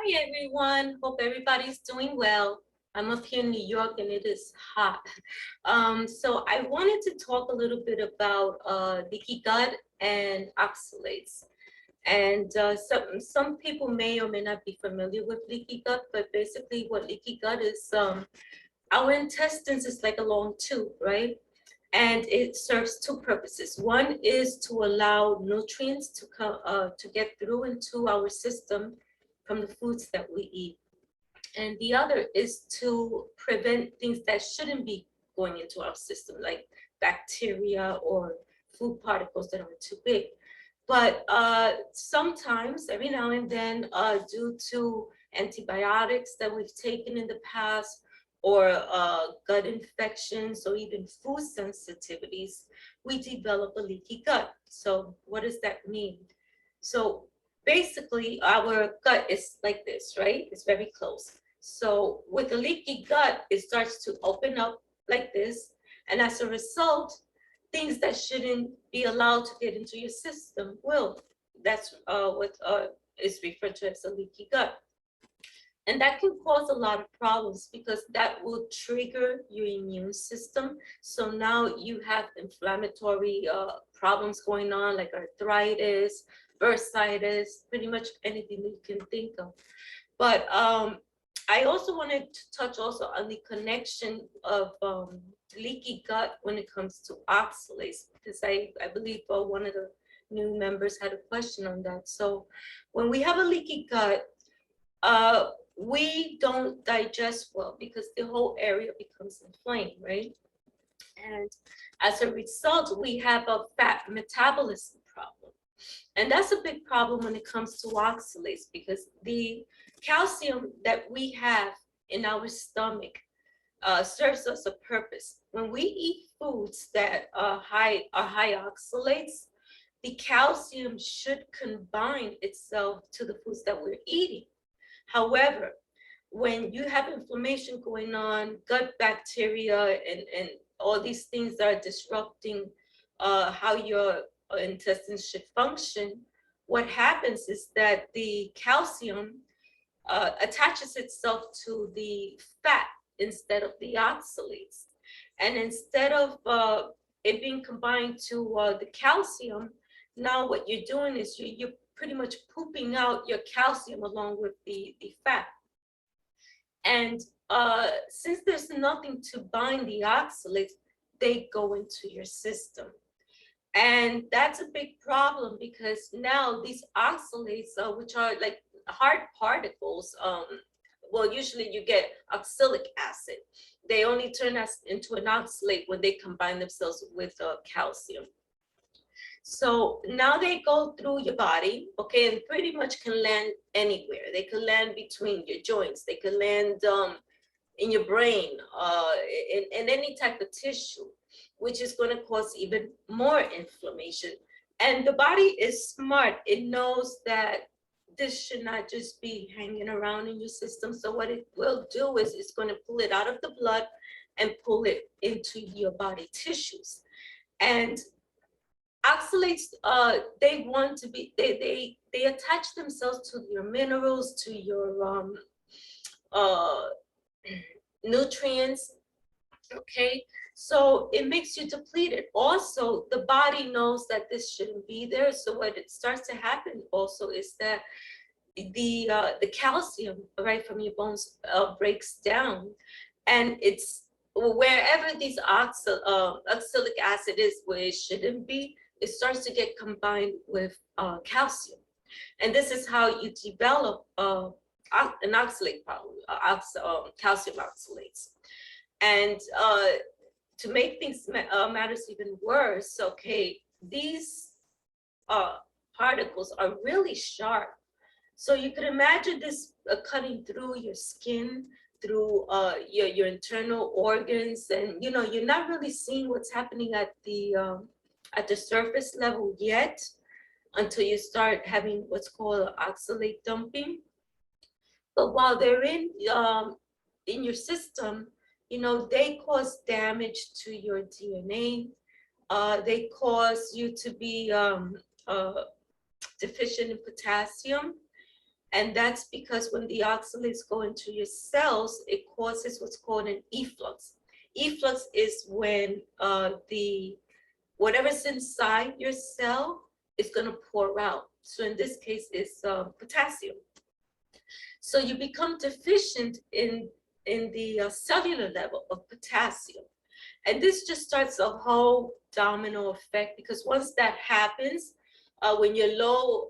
Hi everyone, hope everybody's doing well. I'm up here in New York and it is hot. So I wanted to talk a little bit about leaky gut and oxalates. And some people may or may not be familiar with leaky gut, but basically what leaky gut is, our intestines is like a long tube, right? And it serves two purposes. One is to allow nutrients to come to get through into our system from the foods that we eat. And the other is to prevent things that shouldn't be going into our system, like bacteria or food particles that are too big. But sometimes, every now and then, due to antibiotics that we've taken in the past, or gut infections, or even food sensitivities, we develop a leaky gut. So what does that mean? So basically, our gut is like this, right? It's very close. So with a leaky gut, it starts to open up like this. And as a result, things that shouldn't be allowed to get into your system will. That's what is referred to as a leaky gut. And that can cause a lot of problems because that will trigger your immune system. So now you have inflammatory problems going on, like arthritis, bursitis, pretty much anything you can think of. But I also wanted to touch also on the connection of leaky gut when it comes to oxalates, because I believe one of the new members had a question on that. So when we have a leaky gut, we don't digest well because the whole area becomes inflamed, right? And as a result, we have a fat metabolism problem. And that's a big problem when it comes to oxalates, because the calcium that we have in our stomach serves us a purpose. When we eat foods that are high oxalates, the calcium should combine itself to the foods that we're eating. However, when you have inflammation going on, gut bacteria and all these things that are disrupting how your intestines should function, what happens is that the calcium attaches itself to the fat instead of the oxalates. And instead of it being combined to the calcium, now what you're doing is you're pretty much pooping out your calcium along with the fat. And since there's nothing to bind the oxalates, they go into your system. And that's a big problem because now these oxalates, which are like hard particles, well, usually you get oxalic acid. They only turn us into an oxalate when they combine themselves with calcium. So now they go through your body, okay, and pretty much can land anywhere. They can land between your joints. They can land in your brain, in any type of tissue, which is going to cause even more inflammation. And the body is smart. It knows that this should not just be hanging around in your system. So what it will do is it's going to pull it out of the blood and pull it into your body tissues. And oxalates, they want to be, they attach themselves to your minerals, to your nutrients, okay? So it makes you depleted. Also, the body knows that this shouldn't be there. So what it starts to happen also is that the calcium, right, from your bones breaks down, and it's wherever these oxalic acid is where it shouldn't be, it starts to get combined with calcium. And this is how you develop an oxalate problem, calcium oxalates. And to make things matters even worse, okay, these particles are really sharp. So you could imagine this cutting through your skin, through your internal organs, and you're not really seeing what's happening at the surface level yet until you start having what's called oxalate dumping. But while they're in your system, they cause damage to your DNA. They cause you to be deficient in potassium. And that's because when the oxalates go into your cells, it causes what's called an efflux. Efflux is when the whatever's inside your cell is going to pour out. So in this case, it's potassium. So you become deficient in the cellular level of potassium. And this just starts a whole domino effect, because once that happens, when you're low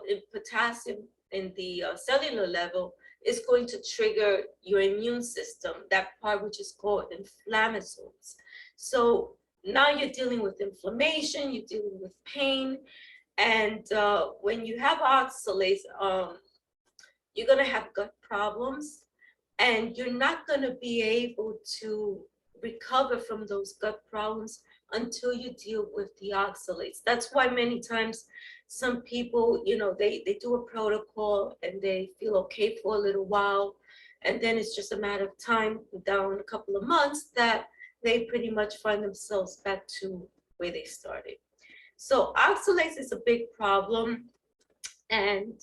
in potassium in the cellular level, it's going to trigger your immune system, that part which is called inflammasomes. So now you're dealing with inflammation, you're dealing with pain, and when you have oxalates, you're going to have gut problems, and you're not going to be able to recover from those gut problems until you deal with the oxalates. That's why many times some people, you know, they do a protocol and they feel okay for a little while, and then it's just a matter of time, down a couple of months, that they pretty much find themselves back to where they started. So oxalates is a big problem, and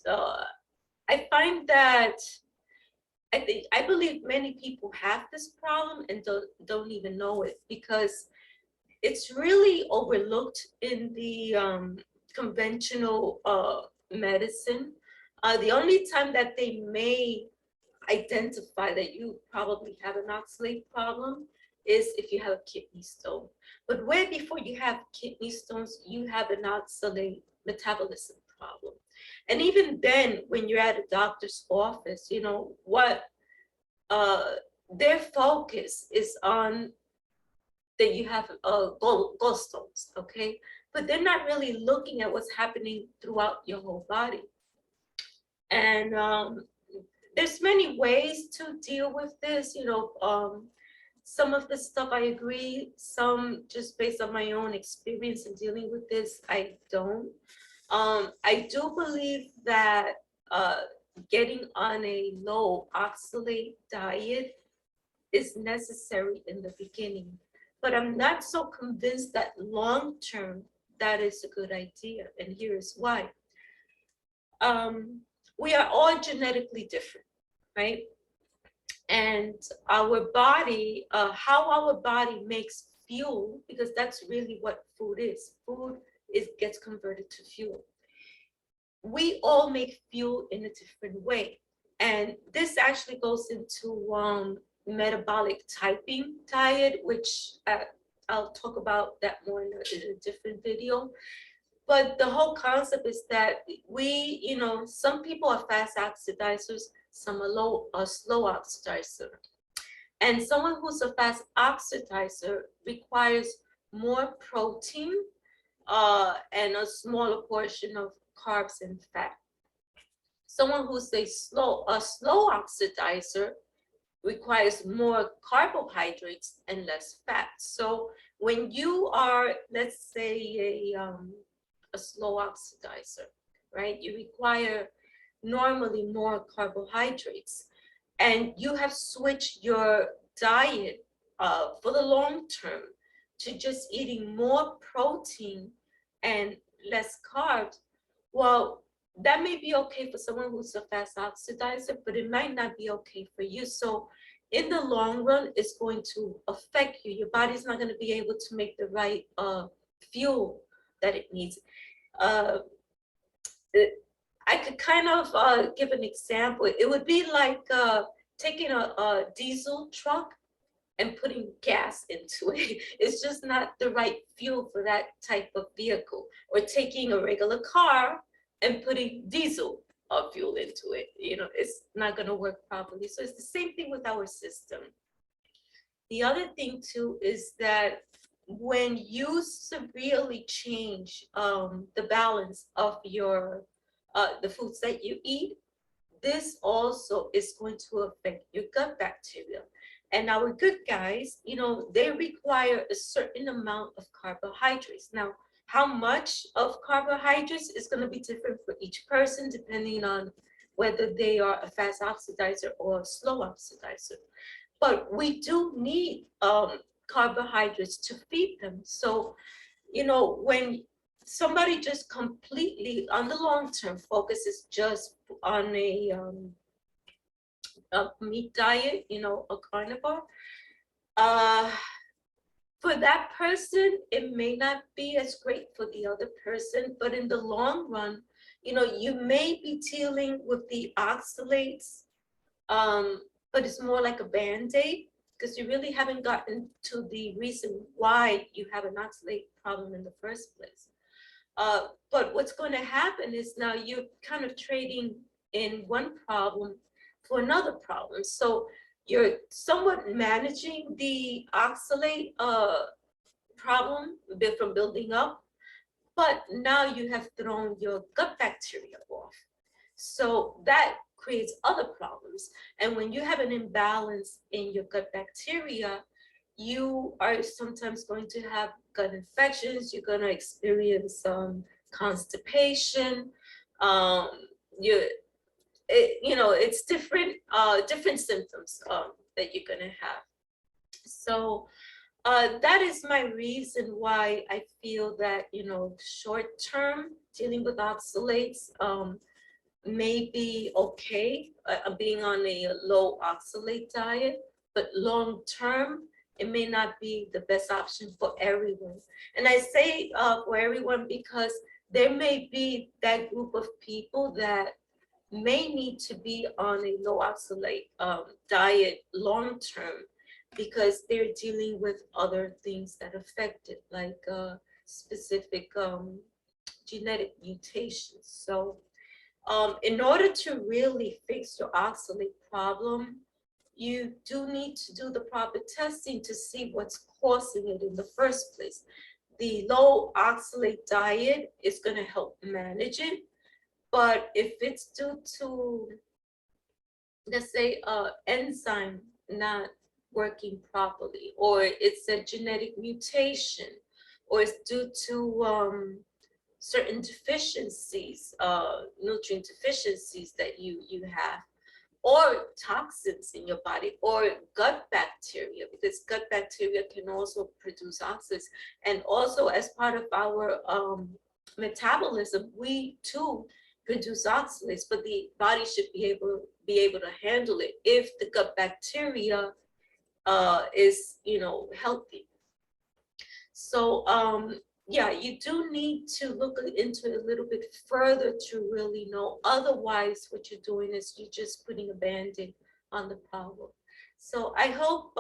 I find that I believe many people have this problem and don't even know it, because it's really overlooked in the conventional medicine. The only time that they may identify that you probably have an oxalate problem is if you have a kidney stone. But way before you have kidney stones, you have an oxalate metabolism problem. And even then, when you're at a doctor's office, you know, what their focus is on that you have gallstones, okay? But they're not really looking at what's happening throughout your whole body. And there's many ways to deal with this, you know. Some of the stuff I agree, some just based on my own experience in dealing with this, I don't. I do believe that getting on a low oxalate diet is necessary in the beginning, but I'm not so convinced that long term that is a good idea, and here is why. We are all genetically different, right? And our body, how our body makes fuel, because that's really what food is. Food gets converted to fuel. We all make fuel in a different way. And this actually goes into metabolic typing diet, which I'll talk about that more in a different video. But the whole concept is that we, you know, some people are fast oxidizers, some are slow oxidizer. And someone who's a fast oxidizer requires more protein and a smaller portion of carbs and fat. Someone who's a slow oxidizer requires more carbohydrates and less fat. So when you are, let's say, a slow oxidizer, right, you require normally more carbohydrates, and you have switched your diet for the long term to just eating more protein and less carbs. Well, that may be okay for someone who's a fast oxidizer, but it might not be okay for you. So in the long run, it's going to affect you. Your body's not going to be able to make the right fuel that it needs. I could kind of give an example. It would be like taking a diesel truck and putting gas into it. It's just not the right fuel for that type of vehicle. Or taking a regular car and putting diesel fuel into it. You know, it's not going to work properly. So it's the same thing with our system. The other thing too is that when you severely change the balance of your the foods that you eat, this also is going to affect your gut bacteria. And our gut guys, you know, they require a certain amount of carbohydrates. Now, how much of carbohydrates is going to be different for each person, depending on whether they are a fast oxidizer or a slow oxidizer. But we do need carbohydrates to feed them. So, you know, when somebody just completely on the long term focuses just on a meat diet, you know, a carnivore, uh, for that person, it may not be as great for the other person, but in the long run, you know, you may be dealing with the oxalates, um, but it's more like a band-aid because you really haven't gotten to the reason why you have an oxalate problem in the first place. But what's going to happen is now you're kind of trading in one problem for another problem. So you're somewhat managing the oxalate problem from building up, but now you have thrown your gut bacteria off. So that creates other problems. And when you have an imbalance in your gut bacteria, you are sometimes going to have gut infections. You're going to experience constipation. Um, you, you know, it's different symptoms that you're going to have. So that is my reason why I feel that, you know, short term dealing with oxalates may be okay, being on a low oxalate diet, but long term, it may not be the best option for everyone. And I say for everyone because there may be that group of people that may need to be on a low oxalate diet long term because they're dealing with other things that affect it, like specific genetic mutations. So in order to really fix your oxalate problem, you do need to do the proper testing to see what's causing it in the first place. The low oxalate diet is going to help manage it, but if it's due to, let's say, enzyme not working properly, or it's a genetic mutation, or it's due to certain deficiencies, nutrient deficiencies that you have, or toxins in your body, or gut bacteria, because gut bacteria can also produce oxalates. And also as part of our metabolism, we too produce oxalates, but the body should be able to handle it if the gut bacteria is, you know, healthy. So yeah, you do need to look into it a little bit further to really know. Otherwise, what you're doing is you're just putting a band-aid on the problem. So I hope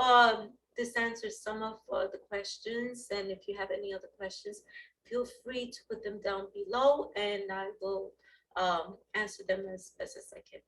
this answers some of the questions. And if you have any other questions, feel free to put them down below and I will answer them as best as I can.